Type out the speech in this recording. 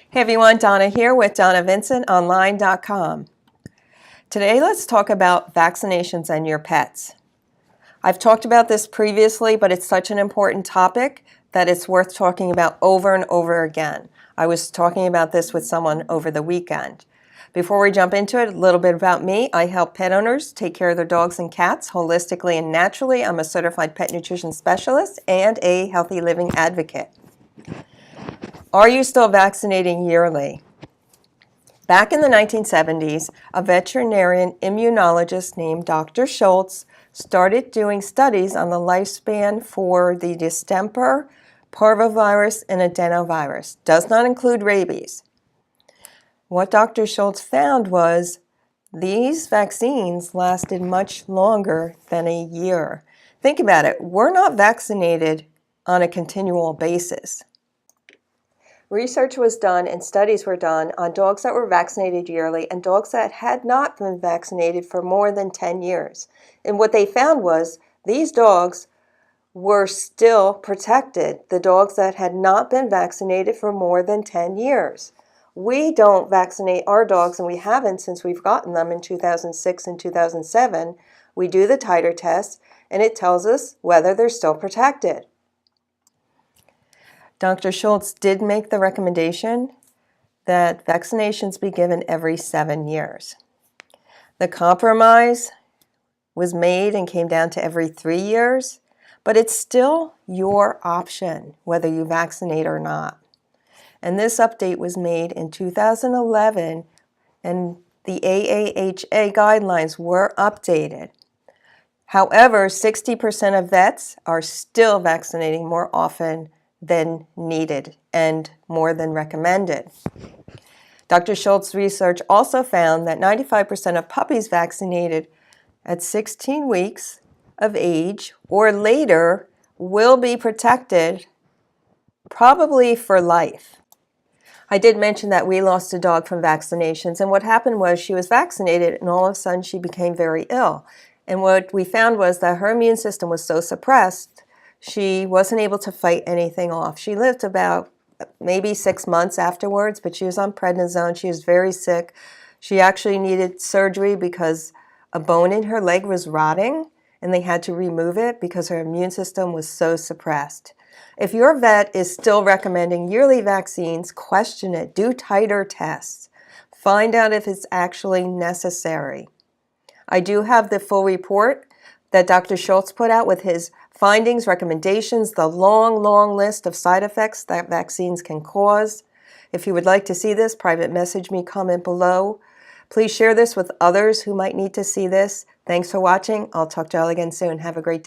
Hey everyone, Donna here with DonnaVincentOnline.com. Today let's talk about vaccinations and your pets. I've talked about this previously, but it's such an important topic that it's worth talking about over and over again. I was talking about this with someone over the weekend. Before we jump into it, a little bit about me. I help pet owners take care of their dogs and cats holistically and naturally. I'm a certified pet nutrition specialist and a healthy living advocate. Are you still vaccinating yearly? Back in the 1970s, a veterinarian immunologist named Dr. Schultz started doing studies on the lifespan for the distemper, parvovirus, and adenovirus. Does not include rabies. What Dr. Schultz found was these vaccines lasted much longer than a year. Think about it. We're not vaccinated on a continual basis. Research was done and studies were done on dogs that were vaccinated yearly and dogs that had not been vaccinated for more than 10 years. And what they found was these dogs were still protected, the dogs that had not been vaccinated for more than 10 years. We don't vaccinate our dogs, and we haven't since we've gotten them in 2006 and 2007. We do the titer test, and it tells us whether they're still protected. Dr. Schultz did make the recommendation that vaccinations be given every 7 years. The compromise was made and came down to every 3 years, but it's still your option whether you vaccinate or not. And this update was made in 2011, and the AAHA guidelines were updated. However, 60% of vets are still vaccinating more often than needed and more than recommended. Dr. Schultz's research also found that 95% of puppies vaccinated at 16 weeks of age or later will be protected probably for life. I did mention that we lost a dog from vaccinations, and what happened was she was vaccinated and all of a sudden she became very ill. And what we found was that her immune system was so suppressed, she wasn't able to fight anything off. She lived about maybe 6 months afterwards, but she was on prednisone. She was very sick. She actually needed surgery because a bone in her leg was rotting, and they had to remove it because her immune system was so suppressed. If your vet is still recommending yearly vaccines, question it. Do titer tests. Find out if it's actually necessary. I do have the full report that Dr. Schultz put out with his findings, recommendations, the long list of side effects that vaccines can cause. If you would like to see this, private message me, comment below. Please share this with others who might need to see this. Thanks for watching. I'll talk to you all again soon. Have a great day.